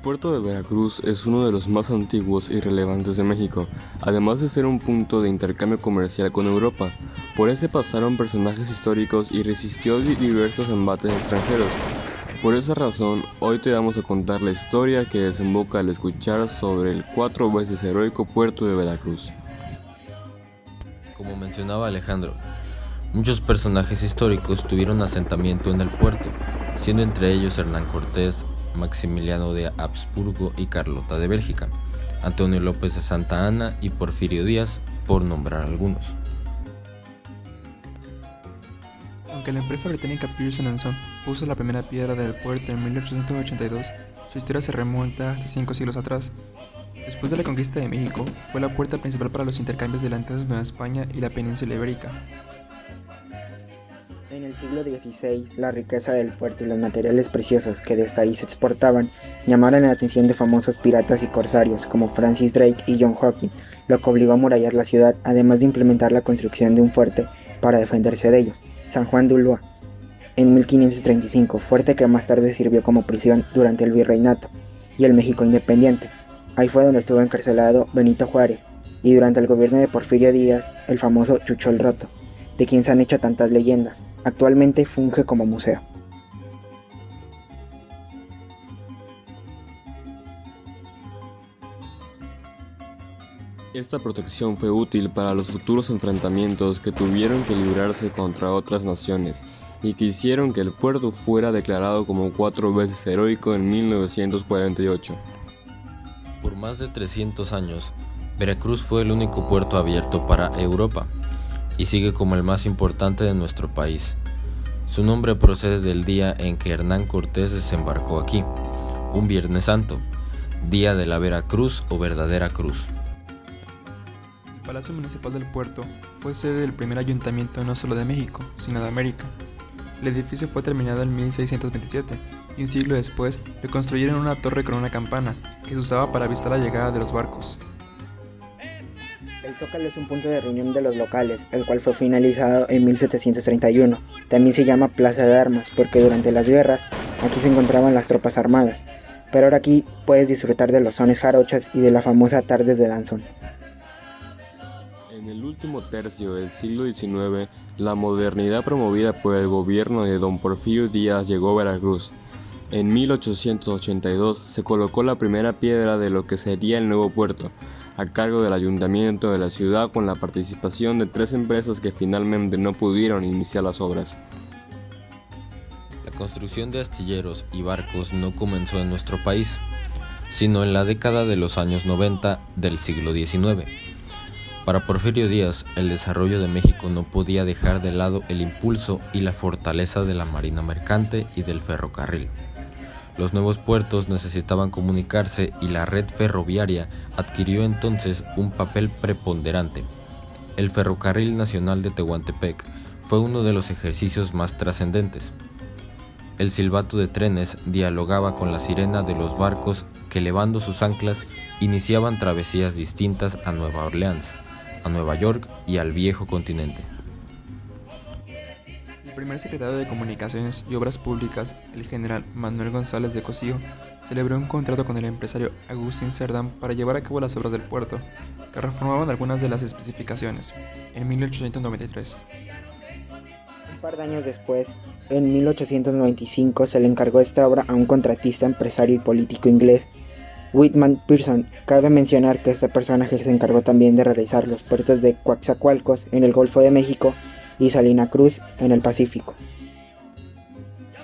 puerto de Veracruz es uno de los más antiguos y relevantes de México, además de ser un punto de intercambio comercial con Europa. Por ese pasaron personajes históricos y resistió diversos embates extranjeros. Por esa razón, hoy te vamos a contar la historia que desemboca al escuchar sobre el 4 veces heroico puerto de Veracruz. Como mencionaba Alejandro, muchos personajes históricos tuvieron asentamiento en el puerto, siendo entre ellos Hernán Cortés, Maximiliano de Habsburgo y Carlota de Bélgica, Antonio López de Santa Anna y Porfirio Díaz, por nombrar algunos. Aunque la empresa británica Pearson & Son puso la primera piedra del puerto en 1882, su historia se remonta hasta 5 siglos atrás. Después de la conquista de México, fue la puerta principal para los intercambios de la entonces Nueva España y la península ibérica. En el siglo XVI, la riqueza del puerto y los materiales preciosos que desde ahí se exportaban llamaron la atención de famosos piratas y corsarios como Francis Drake y John Hawking, lo que obligó a amurallar la ciudad, además de implementar la construcción de un fuerte para defenderse de ellos, San Juan de Ulúa, en 1535, fuerte que más tarde sirvió como prisión durante el Virreinato y el México independiente. Ahí fue donde estuvo encarcelado Benito Juárez, y durante el gobierno de Porfirio Díaz, el famoso Chucho el Roto, de quien se han hecho tantas leyendas. Actualmente funge como museo. Esta protección fue útil para los futuros enfrentamientos que tuvieron que librarse contra otras naciones y que hicieron que el puerto fuera declarado como 4 veces heroico en 1948. Por más de 300 años, Veracruz fue el único puerto abierto para Europa y sigue como el más importante de nuestro país. Su nombre procede del día en que Hernán Cortés desembarcó aquí, un Viernes Santo, día de la Veracruz o verdadera cruz. El Palacio Municipal del Puerto fue sede del primer ayuntamiento no solo de México, sino de América. El edificio fue terminado en 1627 y un siglo después le construyeron una torre con una campana que se usaba para avisar la llegada de los barcos. El Zócalo es un punto de reunión de los locales, el cual fue finalizado en 1731. También se llama Plaza de Armas porque durante las guerras aquí se encontraban las tropas armadas. Pero ahora aquí puedes disfrutar de los sones jarochas y de la famosa tardes de danzón. En el último tercio del siglo XIX, la modernidad promovida por el gobierno de don Porfirio Díaz llegó a Veracruz. En 1882 se colocó la primera piedra de lo que sería el nuevo puerto, a cargo del ayuntamiento de la ciudad con la participación de 3 empresas que finalmente no pudieron iniciar las obras. La construcción de astilleros y barcos no comenzó en nuestro país, sino en la década de los años 90 del siglo XIX. Para Porfirio Díaz, el desarrollo de México no podía dejar de lado el impulso y la fortaleza de la marina mercante y del ferrocarril. Los nuevos puertos necesitaban comunicarse y la red ferroviaria adquirió entonces un papel preponderante. El Ferrocarril Nacional de Tehuantepec fue uno de los ejercicios más trascendentes. El silbato de trenes dialogaba con la sirena de los barcos que, levando sus anclas, iniciaban travesías distintas a Nueva Orleans, a Nueva York y al viejo continente. El primer secretario de Comunicaciones y Obras Públicas, el general Manuel González de Cosío, celebró un contrato con el empresario Agustín Cerdán para llevar a cabo las obras del puerto, que reformaban algunas de las especificaciones, en 1893. Un par de años después, en 1895, se le encargó esta obra a un contratista, empresario y político inglés, Whitman Pearson. Cabe mencionar que este personaje se encargó también de realizar los puertos de Coatzacoalcos en el Golfo de México y Salina Cruz en el Pacífico.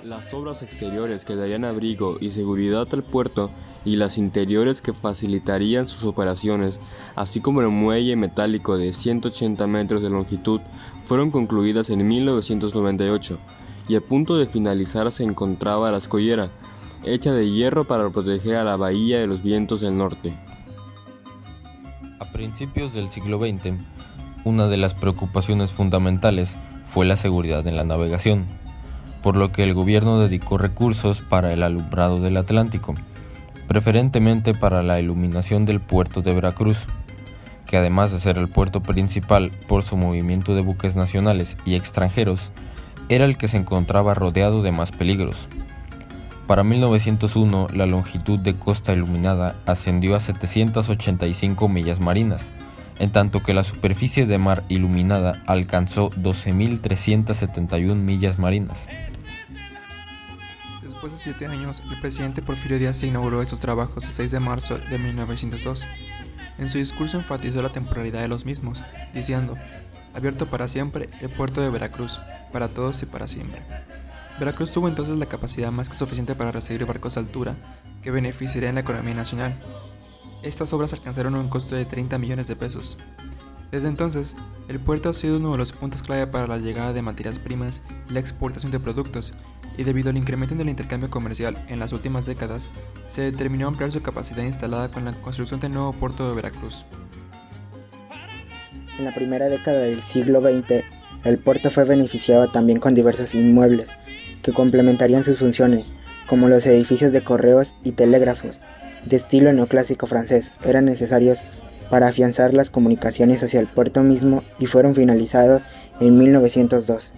Las obras exteriores que darían abrigo y seguridad al puerto y las interiores que facilitarían sus operaciones, así como el muelle metálico de 180 metros de longitud, fueron concluidas en 1998 y a punto de finalizar se encontraba la escollera, hecha de hierro para proteger a la bahía de los vientos del norte. A principios del siglo XX, una de las preocupaciones fundamentales fue la seguridad en la navegación, por lo que el gobierno dedicó recursos para el alumbrado del Atlántico, preferentemente para la iluminación del puerto de Veracruz, que además de ser el puerto principal por su movimiento de buques nacionales y extranjeros, era el que se encontraba rodeado de más peligros. Para 1901, la longitud de costa iluminada ascendió a 785 millas marinas, en tanto que la superficie de mar iluminada alcanzó 12.371 millas marinas. Después de 7 años, el presidente Porfirio Díaz inauguró esos trabajos el 6 de marzo de 1902. En su discurso enfatizó la temporalidad de los mismos, diciendo: abierto para siempre el puerto de Veracruz, para todos y para siempre. Veracruz tuvo entonces la capacidad más que suficiente para recibir barcos de altura, que beneficiarían la economía nacional. Estas obras alcanzaron un costo de 30 millones de pesos. Desde entonces, el puerto ha sido uno de los puntos clave para la llegada de materias primas y la exportación de productos, y debido al incremento en el intercambio comercial en las últimas décadas, se determinó ampliar su capacidad instalada con la construcción del nuevo puerto de Veracruz. En la primera década del siglo XX, el puerto fue beneficiado también con diversos inmuebles que complementarían sus funciones, como los edificios de correos y telégrafos, de estilo neoclásico francés, eran necesarios para afianzar las comunicaciones hacia el puerto mismo y fueron finalizados en 1902.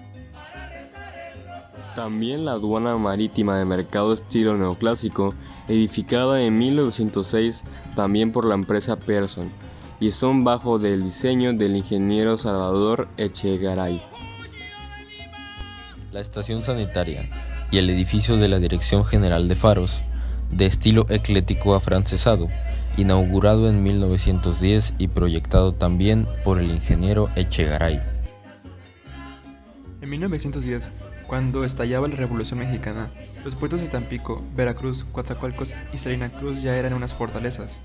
También la aduana marítima de mercado estilo neoclásico, edificada en 1906 también por la empresa Pearson, y son bajo del diseño del ingeniero Salvador Echegaray. La estación sanitaria y el edificio de la Dirección General de Faros, de estilo eclético afrancesado, inaugurado en 1910 y proyectado también por el ingeniero Echegaray. En 1910, cuando estallaba la Revolución Mexicana, los puertos de Tampico, Veracruz, Coatzacoalcos y Salina Cruz ya eran unas fortalezas.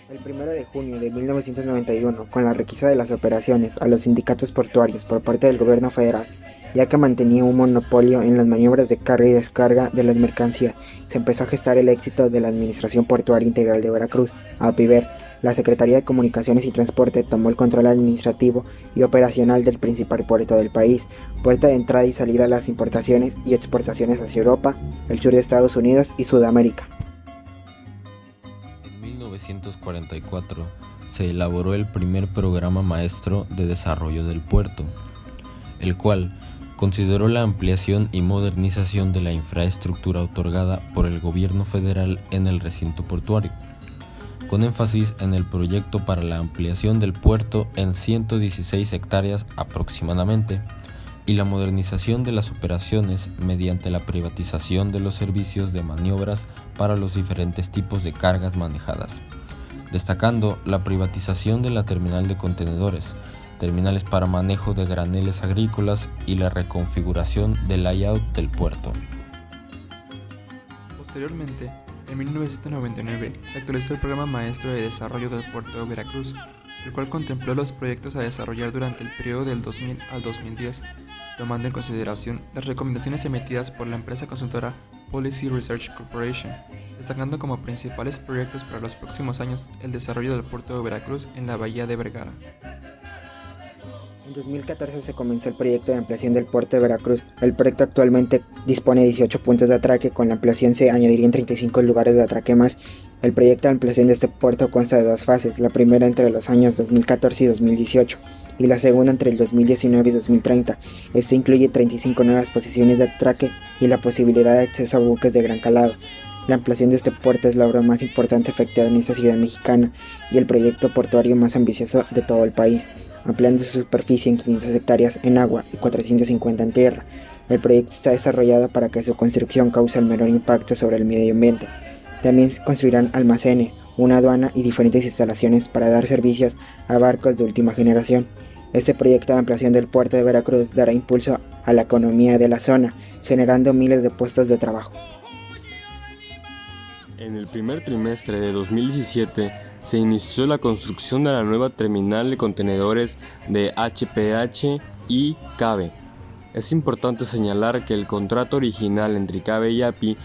El 1 de junio de 1991, con la requisa de las operaciones a los sindicatos portuarios por parte del gobierno federal, ya que mantenía un monopolio en las maniobras de carga y descarga de las mercancías, se empezó a gestar el éxito de la Administración Portuaria Integral de Veracruz, APIVER. La Secretaría de Comunicaciones y Transporte tomó el control administrativo y operacional del principal puerto del país, puerta de entrada y salida a las importaciones y exportaciones hacia Europa, el sur de Estados Unidos y Sudamérica. En 1944 se elaboró el primer programa maestro de desarrollo del puerto, el cual consideró la ampliación y modernización de la infraestructura otorgada por el gobierno federal en el recinto portuario, con énfasis en el proyecto para la ampliación del puerto en 116 hectáreas aproximadamente y la modernización de las operaciones mediante la privatización de los servicios de maniobras para los diferentes tipos de cargas manejadas, destacando la privatización de la terminal de contenedores, terminales para manejo de graneles agrícolas y la reconfiguración del layout del puerto. Posteriormente, en 1999, se actualizó el Programa Maestro de Desarrollo del Puerto de Veracruz, el cual contempló los proyectos a desarrollar durante el periodo del 2000 al 2010, tomando en consideración las recomendaciones emitidas por la empresa consultora Policy Research Corporation, destacando como principales proyectos para los próximos años el desarrollo del puerto de Veracruz en la bahía de Vergara. En 2014 se comenzó el proyecto de ampliación del puerto de Veracruz. El proyecto actualmente dispone de 18 puntos de atraque, con la ampliación se añadirían 35 lugares de atraque más. El proyecto de ampliación de este puerto consta de dos fases, la primera entre los años 2014 y 2018, y la segunda entre el 2019 y 2030. Esto incluye 35 nuevas posiciones de atraque y la posibilidad de acceso a buques de gran calado. La ampliación de este puerto es la obra más importante efectuada en esta ciudad mexicana y el proyecto portuario más ambicioso de todo el país, ampliando su superficie en 500 hectáreas en agua y 450 en tierra. El proyecto está desarrollado para que su construcción cause el menor impacto sobre el medio ambiente. También se construirán almacenes, una aduana y diferentes instalaciones para dar servicios a barcos de última generación. Este proyecto de ampliación del puerto de Veracruz dará impulso a la economía de la zona, generando miles de puestos de trabajo. En el primer trimestre de 2017 se inició la construcción de la nueva terminal de contenedores de HPH y CABE. Es importante señalar que el contrato original entre CABE y API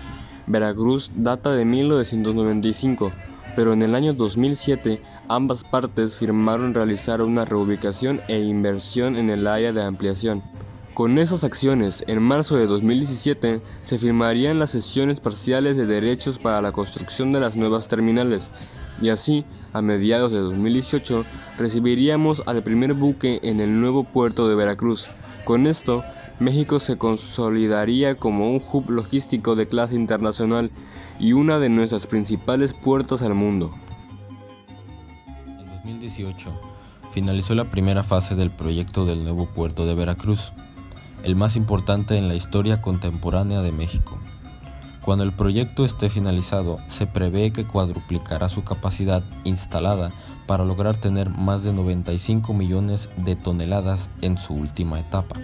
Veracruz data de 1995, pero en el año 2007 ambas partes firmaron realizar una reubicación e inversión en el área de ampliación. Con esas acciones, en marzo de 2017 se firmarían las cesiones parciales de derechos para la construcción de las nuevas terminales, y así, a mediados de 2018, recibiríamos al primer buque en el nuevo puerto de Veracruz. Con esto, México se consolidaría como un hub logístico de clase internacional y una de nuestras principales puertas al mundo. En 2018, finalizó la primera fase del proyecto del nuevo puerto de Veracruz, el más importante en la historia contemporánea de México. Cuando el proyecto esté finalizado, se prevé que cuadruplicará su capacidad instalada para lograr tener más de 95 millones de toneladas en su última etapa.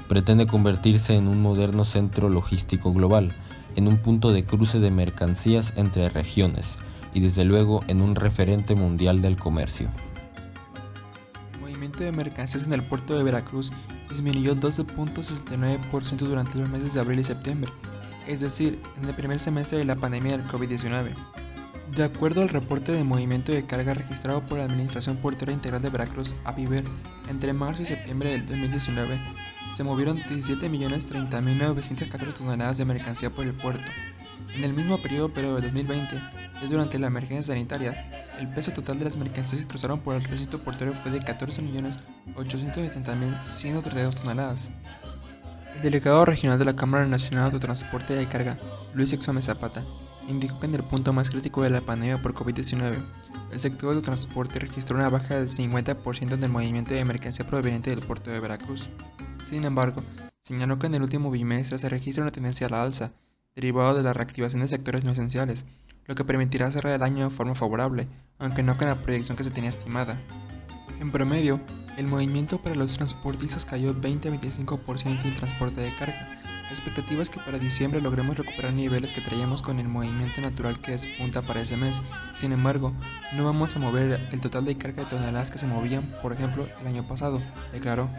Pretende convertirse en un moderno centro logístico global, en un punto de cruce de mercancías entre regiones y desde luego en un referente mundial del comercio. El movimiento de mercancías en el puerto de Veracruz disminuyó 12.69% durante los meses de abril y septiembre, es decir, en el primer semestre de la pandemia del COVID-19. De acuerdo al reporte de movimiento de carga registrado por la Administración Portuaria Integral de Veracruz, APIVER, entre marzo y septiembre del 2019, se movieron 17.030.914 toneladas de mercancía por el puerto. En el mismo periodo de 2020, y durante la emergencia sanitaria, el peso total de las mercancías que cruzaron por el recinto portuario fue de 14.870.132 toneladas. El delegado regional de la Cámara Nacional de Autotransporte de Carga, Luis Exome Zapata, indicó que en el punto más crítico de la pandemia por COVID-19, el sector del transporte registró una baja del 50% en el movimiento de mercancía proveniente del puerto de Veracruz. Sin embargo, señaló que en el último bimestre se registra una tendencia a la alza, derivado de la reactivación de sectores no esenciales, lo que permitirá cerrar el año de forma favorable, aunque no con la proyección que se tenía estimada. En promedio, el movimiento para los transportistas cayó 20-25% en el transporte de carga. La expectativa es que para diciembre logremos recuperar niveles que traíamos con el movimiento natural que despunta para ese mes. Sin embargo, no vamos a mover el total de carga de toneladas que se movían, por ejemplo, el año pasado, declaró.